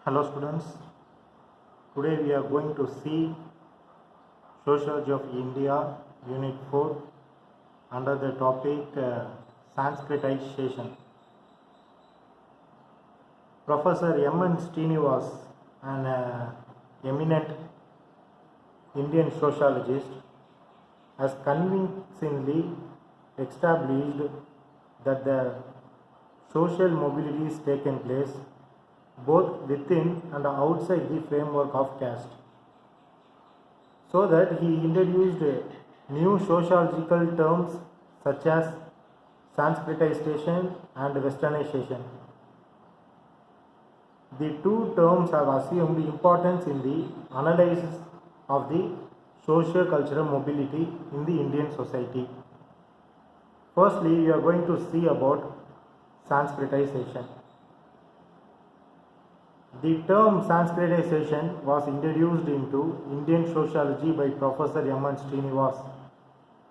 Hello students, today we are going to see Sociology of India Unit 4 under the topic Sanskritization. Professor M. N. Srinivas, an eminent Indian sociologist, has convincingly established that the social mobility is taken place both within and outside the framework of caste. So that he introduced new sociological terms such as Sanskritization and Westernization. The two terms have assumed importance in the analysis of the socio-cultural mobility in the Indian society. Firstly, we are going to see about Sanskritization. The term Sanskritization was introduced into Indian sociology by Professor M. N. Srinivas.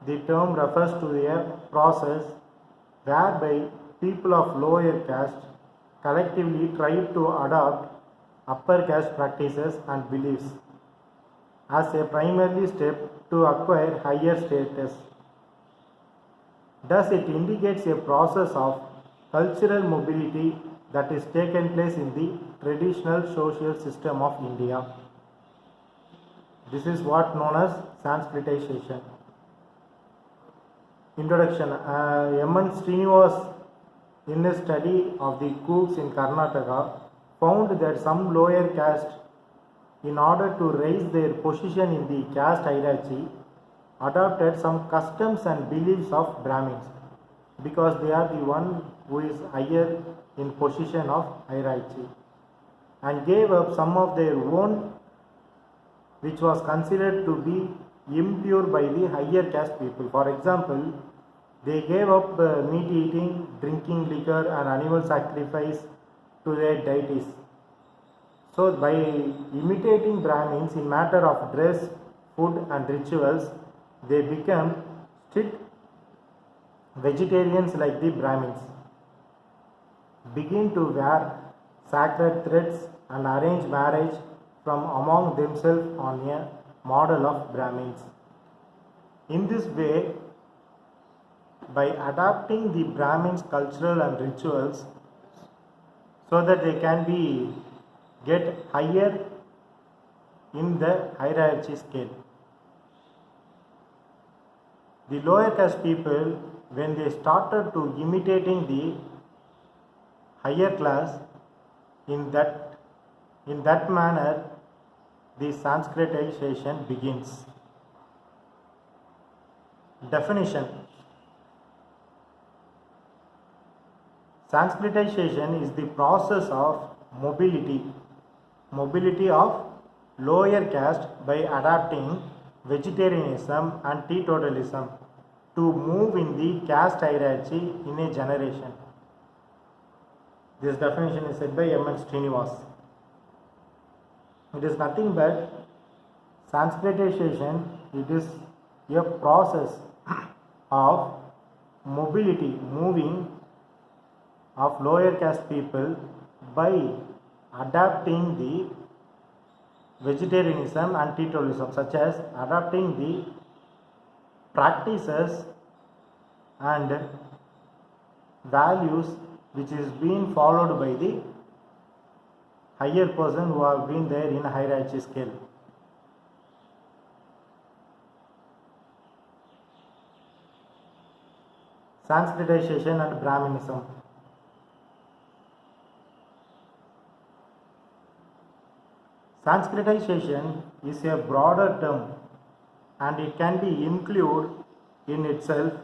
The term refers to a process whereby people of lower caste collectively try to adopt upper caste practices and beliefs as a primary step to acquire higher status. Thus, it indicates a process of cultural mobility that is taken place in the traditional social system of India. This is what known as Sanskritization. Introduction. M. N. Srinivas, in his study of the Cooks in Karnataka, found that some lower caste, in order to raise their position in the caste hierarchy, adopted some customs and beliefs of Brahmins because they are the one who is higher in position of hierarchy, and gave up some of their own which was considered to be impure by the higher caste people. For example, they gave up meat eating, drinking liquor and animal sacrifice to their deities. So by imitating Brahmins in matter of dress, food and rituals, they become strict vegetarians like the Brahmins, begin to wear sacred threads and arrange marriage from among themselves on a model of Brahmins. In this way, by adapting the Brahmins' cultural and rituals so that they can be get higher in the hierarchy scale. The lower caste people, when they started to imitating the higher class, in that manner the Sanskritization begins. Definition. Sanskritization is the process of mobility of lower caste by adapting vegetarianism and teetotalism to move in the caste hierarchy in a generation. This definition is said by M. N. Srinivas. It is nothing but Sanskritization. It is a process of moving of lower caste people by adapting the vegetarianism and teetotalism, such as adapting the practices and values which is being followed by the higher person who have been there in a hierarchy scale. Sanskritization and Brahminism. Sanskritization is a broader term and it can be included in itself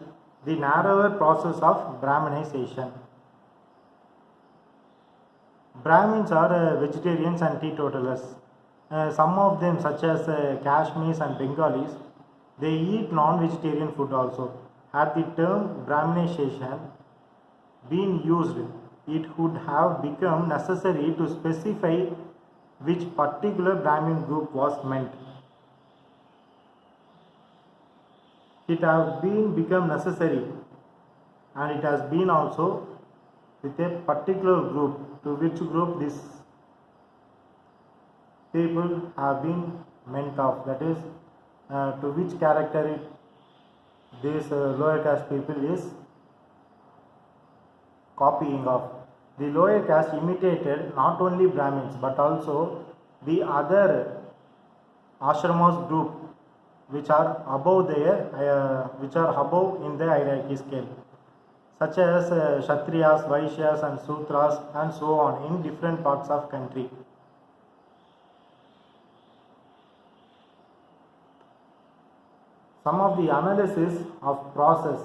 the narrower process of Brahminization. Brahmins are vegetarians and teetotalers. Some of them, such as Kashmiris and Bengalis, they eat non-vegetarian food also. Had the term Brahminization been used, it would have become necessary to specify which particular Brahmin group was meant. It has become necessary, and it has been also with a particular group, to which group this people have been meant of, that is, to which character this lower caste people is copying of. The lower caste imitated not only Brahmins but also the other ashramos group which are above in the hierarchy scale, such as Kshatriyas, Vaishyas and Sutras and so on in different parts of country. Some of the analysis of process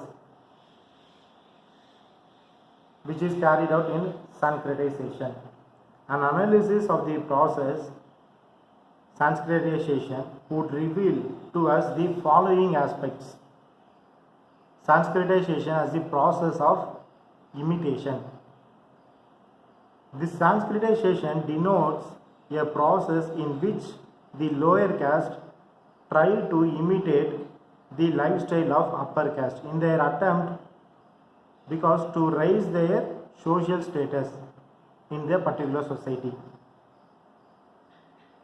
which is carried out in Sanskritization. An analysis of the process Sanskritization would reveal to us the following aspects. Sanskritization as the process of imitation. This Sanskritization denotes a process in which the lower caste try to imitate the lifestyle of upper caste in their attempt because to raise their social status in their particular society.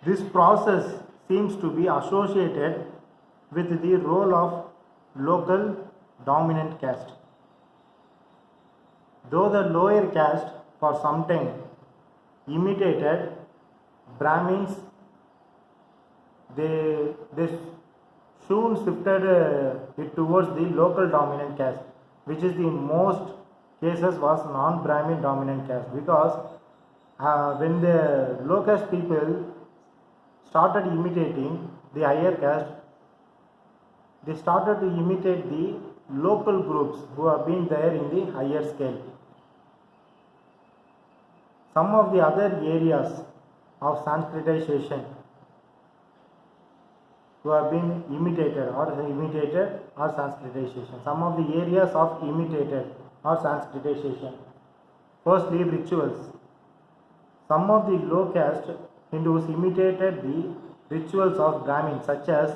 This process seems to be associated with the role of local dominant caste. Though the lower caste for some time imitated Brahmins, they soon shifted it towards the local dominant caste, which is the most cases was non-Brahmin dominant caste, because when the low caste people started imitating the higher caste, they started to imitate the local groups who have been there in the higher scale. Some of the other areas of Sanskritization who have been imitated or Sanskritization. Some of the areas of imitated or Sanskritization. Firstly, rituals. Some of the low caste Hindus imitated the rituals of Brahmins, such as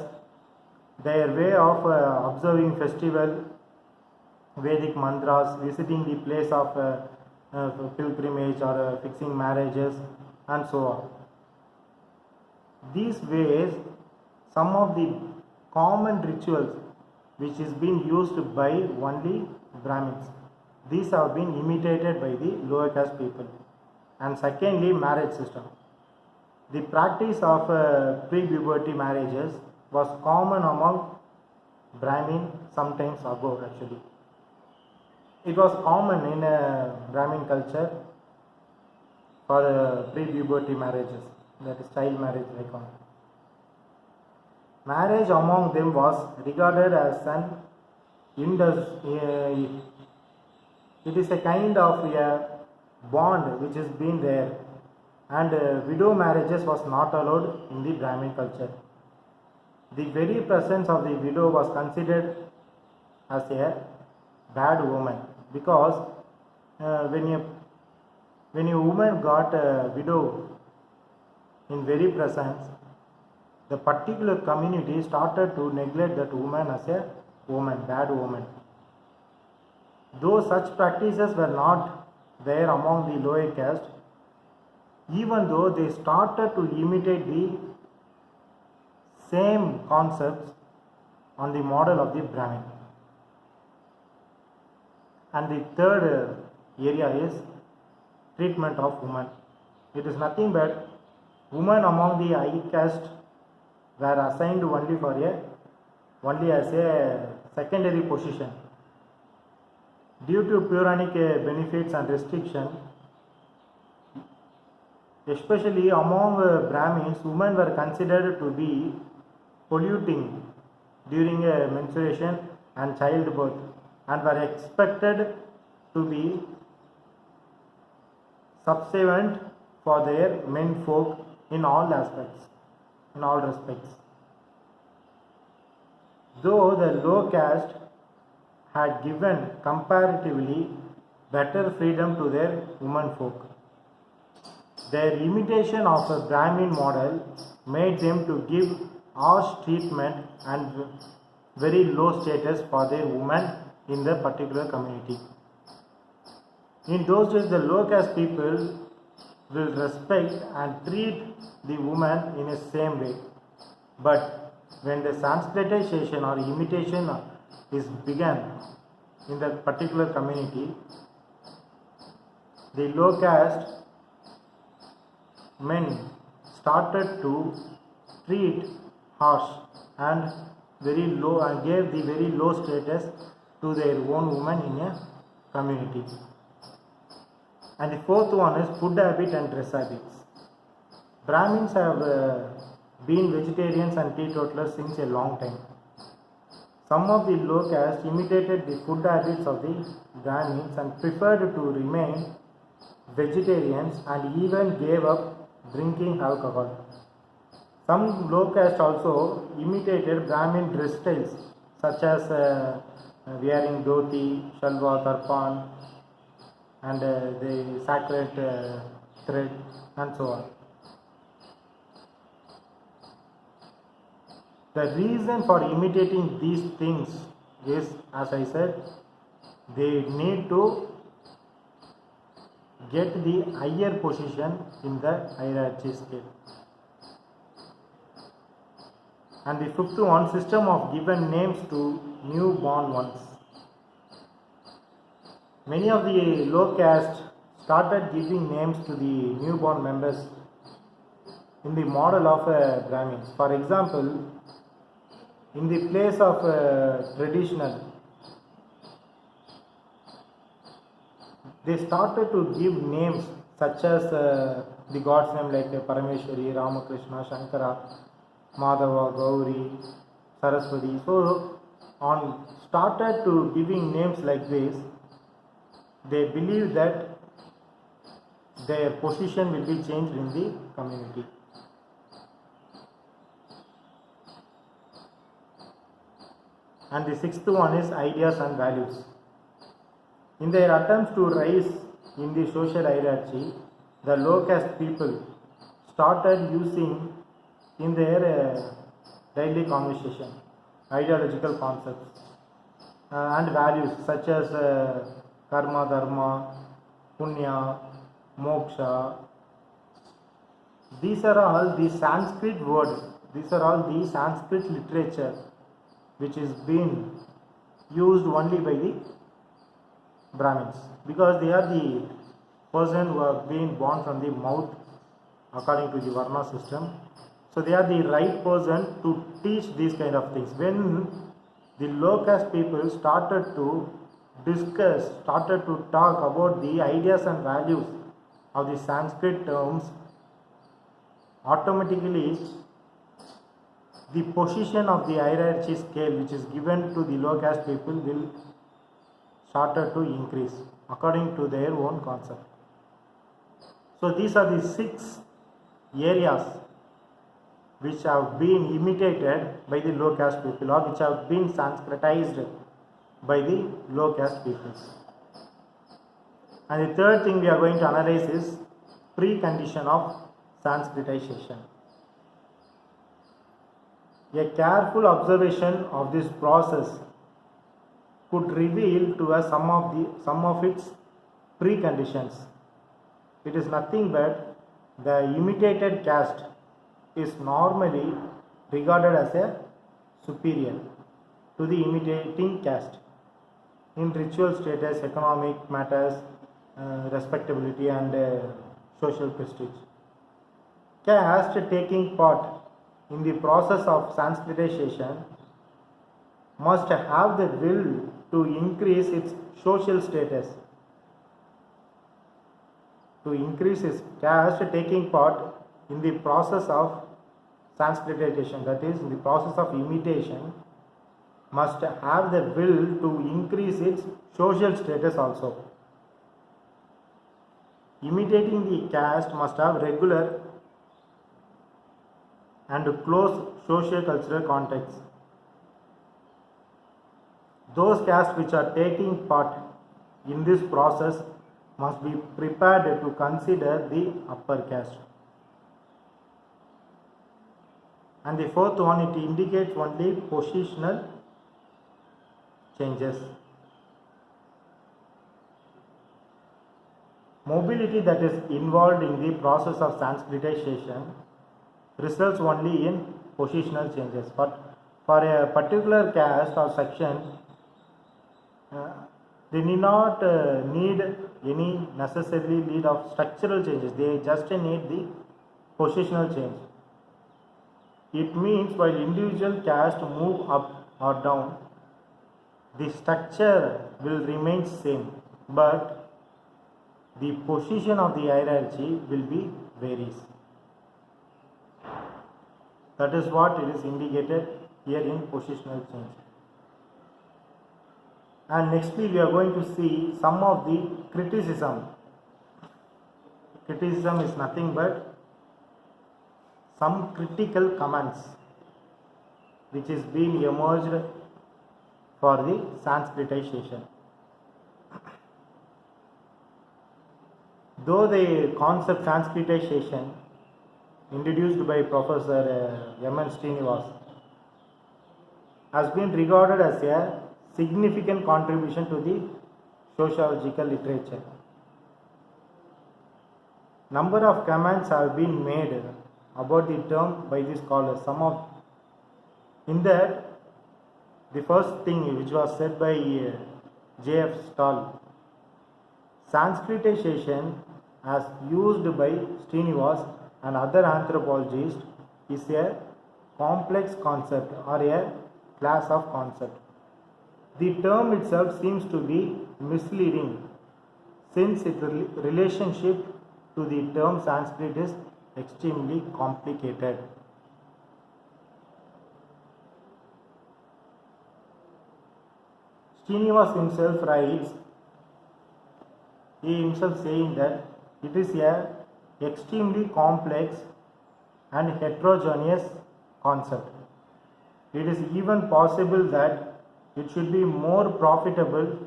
their way of observing festival, Vedic mantras, visiting the place of pilgrimage or fixing marriages and so on. These ways, some of the common rituals which is being used by only Brahmins, these have been imitated by the lower caste people. And secondly, marriage system. The practice of pre-puberty marriages was common among Brahmin sometimes ago actually. It was common in Brahmin culture for pre-puberty marriages, that is child marriage like on. Marriage among them was regarded as an it is a kind of a bond which has been there, and widow marriages was not allowed in the Brahmin culture. The very presence of the widow was considered as a bad woman, because when a woman got a widow in very presence, the particular community started to neglect that woman as a woman, bad woman. Though such practices were not there among the lower caste, even though they started to imitate the same concepts on the model of the Brahmin. And the third area is treatment of women. It is nothing but women among the high caste were assigned only as a secondary position. Due to Puranic benefits and restriction, especially among Brahmins, women were considered to be polluting during menstruation and childbirth, and were expected to be subservient for their men folk in all respects. Though the low caste had given comparatively better freedom to their women folk, their imitation of a Brahmin model made them to give harsh treatment and very low status for their women in the particular community. In those days, the low caste people will respect and treat the woman in a same way. But when the Sanskritization or imitation is begun in that particular community, the low caste men started to treat harsh and very low and gave the very low status to their own women in a community. And the fourth one is food habit and dress habits. Brahmins have been vegetarians and teetotalers since a long time. Some of the low caste imitated the food habits of the Brahmins and preferred to remain vegetarians and even gave up drinking alcohol. Some low caste also imitated Brahmin dress styles such as wearing dhoti, shalwar, tarpan, and the sacred thread and so on. The reason for imitating these things is, as I said, they need to get the higher position in the hierarchy scale. And the fifth one, system of given names to newborn ones. Many of the low caste started giving names to the newborn members in the model of Brahmins. For example, in the place of traditional, they started to give names such as the gods' name like Parameshwari, Ramakrishna, Shankara, Madhava, Gauri, Saraswati. So, on started to giving names like this, they believe that their position will be changed in the community. And the sixth one is ideas and values. In their attempts to rise in the social hierarchy, the low caste people started using in their daily conversation ideological concepts and values such as karma, dharma, punya, moksha. These are all the Sanskrit words, these are all the Sanskrit literature which is being used only by the Brahmins, because they are the person who have been born from the mouth according to the Varna system. So they are the right person to teach these kind of things. When the low caste people started to discuss, started to talk about the ideas and values of the Sanskrit terms, automatically the position of the hierarchy scale which is given to the low caste people will started to increase according to their own concept. So these are the 6 areas which have been imitated by the low caste people or which have been Sanskritized by the low caste peoples. And the third thing we are going to analyze is precondition of Sanskritization. A careful observation of this process could reveal to us some of its preconditions. It is nothing but the imitated caste is normally regarded as a superior to the imitating caste in ritual status, economic matters, respectability and social prestige. Caste taking part in the process of Sanskritization must have the will to increase its social status. To increase its caste taking part in the process of Sanskritization, that is, in the process of imitation, must have the will to increase its social status also. Imitating the caste must have regular and close socio-cultural contexts. Those castes which are taking part in this process must be prepared to consider the upper caste. And the fourth one, it indicates only positional changes. Mobility that is involved in the process of Sanskritization results only in positional changes. But for a particular caste or section, they need not need any necessarily need of structural changes. They just need the positional change. It means while individual caste move up or down, the structure will remain same, but the position of the hierarchy will be varies. That is what it is indicated here in positional change. And nextly we are going to see some of the criticism. Criticism is nothing but some critical comments which is being emerged for the Sanskritization. Though the concept Sanskritization introduced by Professor M.N. Srinivas has been regarded as a significant contribution to the sociological literature. Number of comments have been made about the term by the scholars. In that, the first thing which was said by J.F. Stahl, Sanskritization as used by Srinivas and other anthropologists is a complex concept or a class of concept. The term itself seems to be misleading since its relationship to the term Sanskrit is extremely complicated. Srinivas himself writes, he himself saying that it is a extremely complex and heterogeneous concept. It is even possible that it should be more profitable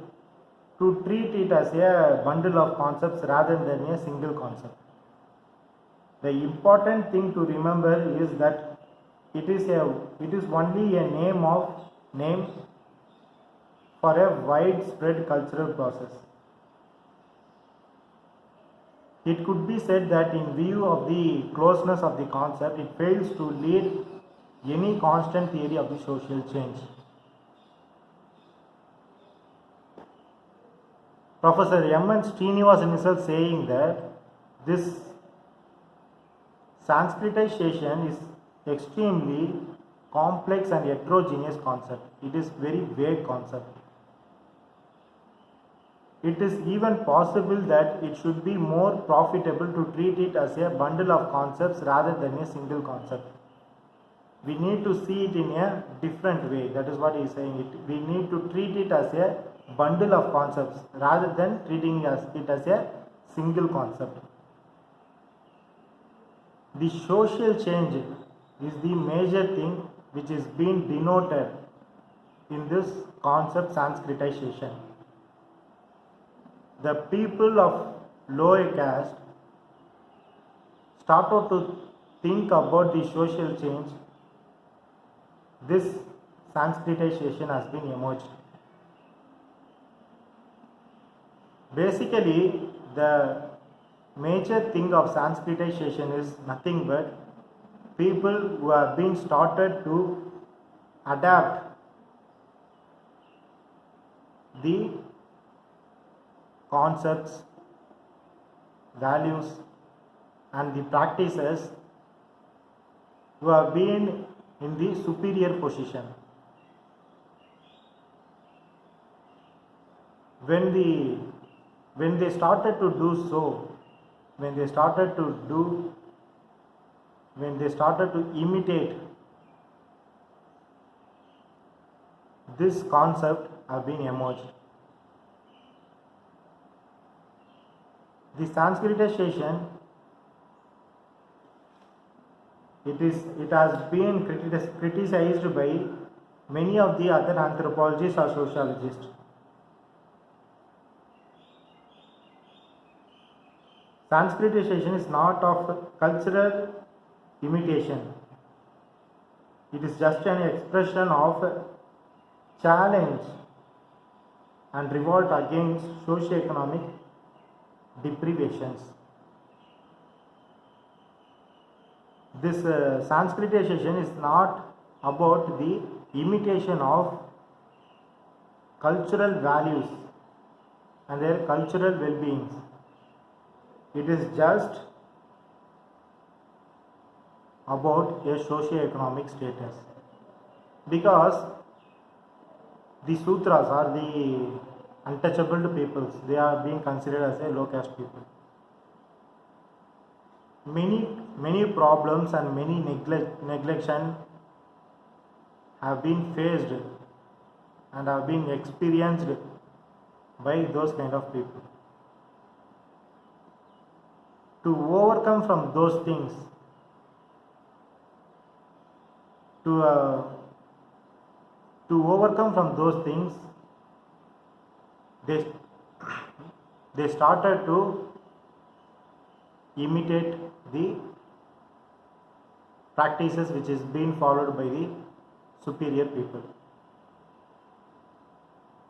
to treat it as a bundle of concepts rather than a single concept. The important thing to remember is that it is only a name for a widespread cultural process. It could be said that in view of the closeness of the concept, it fails to lead any constant theory of the social change. Professor M.N. Srinivas himself saying that this Sanskritization is extremely complex and heterogeneous concept. It is very vague concept. It is even possible that it should be more profitable to treat it as a bundle of concepts rather than a single concept. We need to see it in a different way. That is what he is saying. We need to treat it as a bundle of concepts rather than treating it as a single concept. The social change is the major thing which is being denoted in this concept Sanskritization. The people of lower caste started to think about the social change. This Sanskritization has been emerged. Basically, the major thing of Sanskritization is nothing but people who have been started to adapt the concepts, values and the practices who have been in the superior position. When they started to do so, when they started to imitate this concept have been emerged. The Sanskritization, it has been criticized by many of the other anthropologists or sociologists. Sanskritization is not of cultural imitation. It is just an expression of challenge and revolt against socio-economic deprivations. This Sanskritization is not about the imitation of cultural values and their cultural well-beings. It is just about a socio-economic status, because the Sudras are the untouchable peoples. They are being considered as a low caste people. Many problems and many neglection have been faced and have been experienced by those kind of people. To overcome from those things, to overcome from those things, they started to imitate the practices which is being followed by the superior people.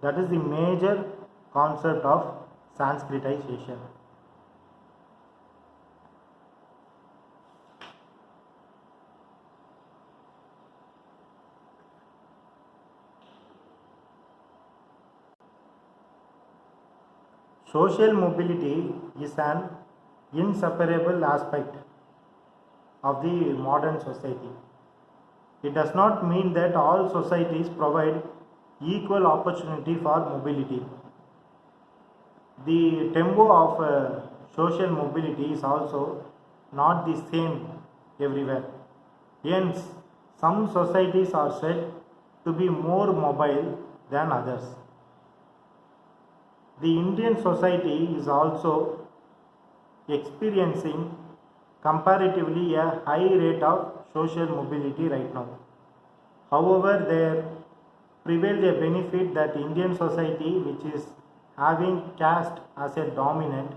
That is the major concept of Sanskritization. Social mobility is an inseparable aspect of the modern society. It does not mean that all societies provide equal opportunity for mobility. The tempo of social mobility is also not the same everywhere. Hence, some societies are said to be more mobile than others. The Indian society is also experiencing comparatively a high rate of social mobility right now. However, there prevails a benefit that Indian society, which is having caste as a dominant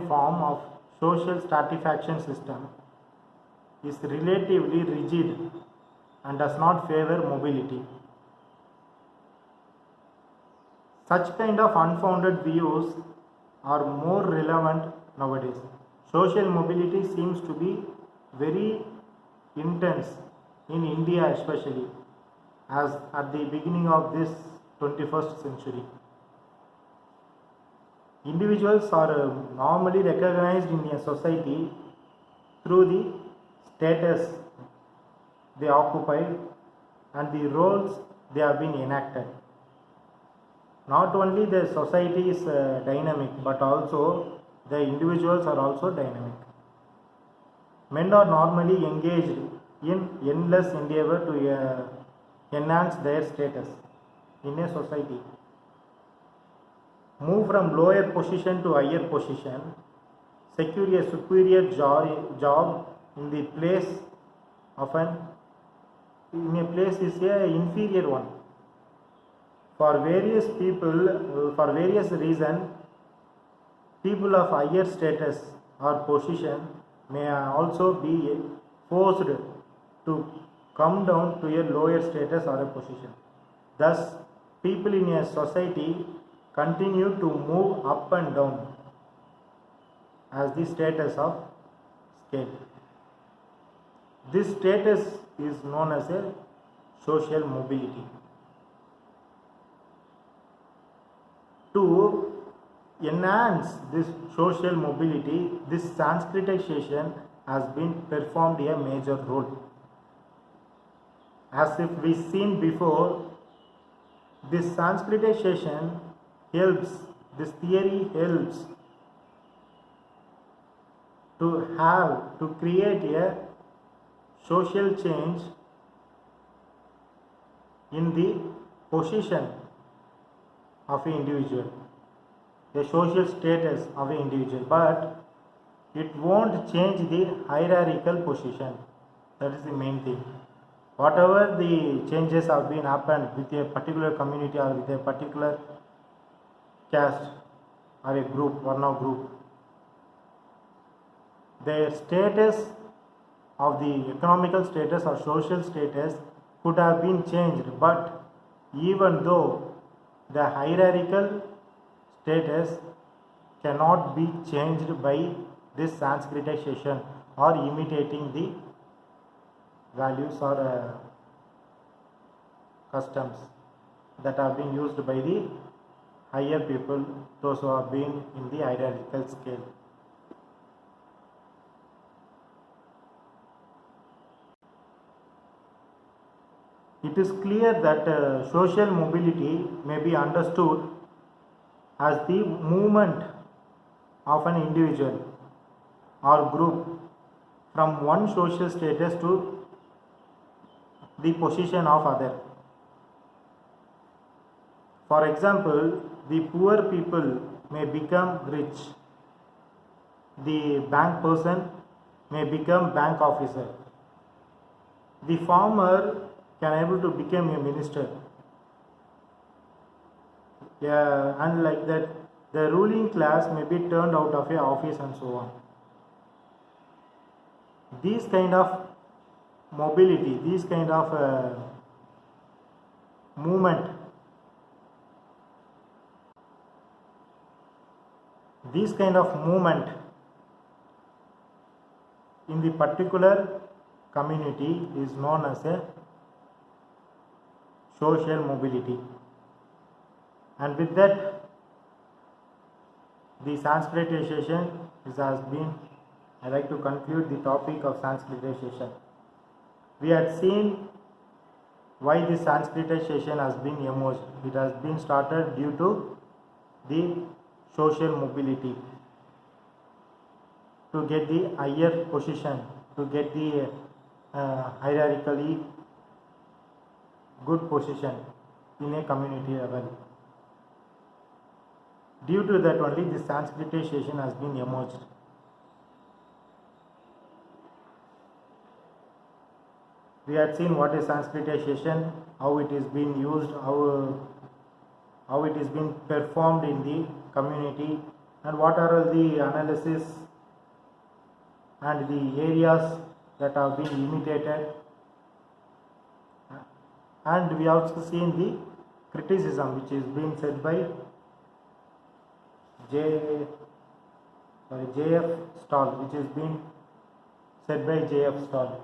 form of social stratification system, is relatively rigid and does not favor mobility. Such kind of unfounded views are more relevant nowadays. Social mobility seems to be very intense in India, especially as at the beginning of this 21st century. Individuals are normally recognized in a society through the status they occupy and the roles they have been enacted. Not only the society is dynamic, but also the individuals are also dynamic. Men are normally engaged in endless endeavor to enhance their status in a society. Move from lower position to higher position, secure a superior job in the place of is a inferior one. For various people, for various reasons, people of higher status or position may also be forced to come down to a lower status or a position. Thus, people in a society continue to move up and down as the status of scale. This status is known as a social mobility. To enhance this social mobility, this Sanskritization has been performed a major role. As if we seen before, this Sanskritization helps, this theory helps to create a social change in the position of an individual, the social status of an individual, but it won't change the hierarchical position. That is the main thing. Whatever the changes have been happened with a particular community or with a particular caste or a group, Varna group, their status of the economical status or social status could have been changed, but even though the hierarchical status cannot be changed by this Sanskritization or imitating the values or customs that have been used by the higher people, those who have been in the hierarchical scale. It is clear that social mobility may be understood as the movement of an individual or group from one social status to the position of other. For example, the poor people may become rich, the bank person may become bank officer, the farmer can able to become a minister, and like that the ruling class may be turned out of a office and so on. These kind of mobility, these kind of movement, in the particular community is known as a social mobility. And with that, the Sanskritization has been, I like to conclude the topic of Sanskritization. We had seen why the Sanskritization has been emerged. It has been started due to the social mobility, to get the higher position, to get the hierarchically good position in a community level. Due to that only the Sanskritization has been emerged. We had seen what is Sanskritization, how it is being used, how it is being performed in the community, and what are all the analysis and the areas that have been imitated. And we also seen the criticism which is being said by J.F. Stahl, which is being said by J.F. Stahl.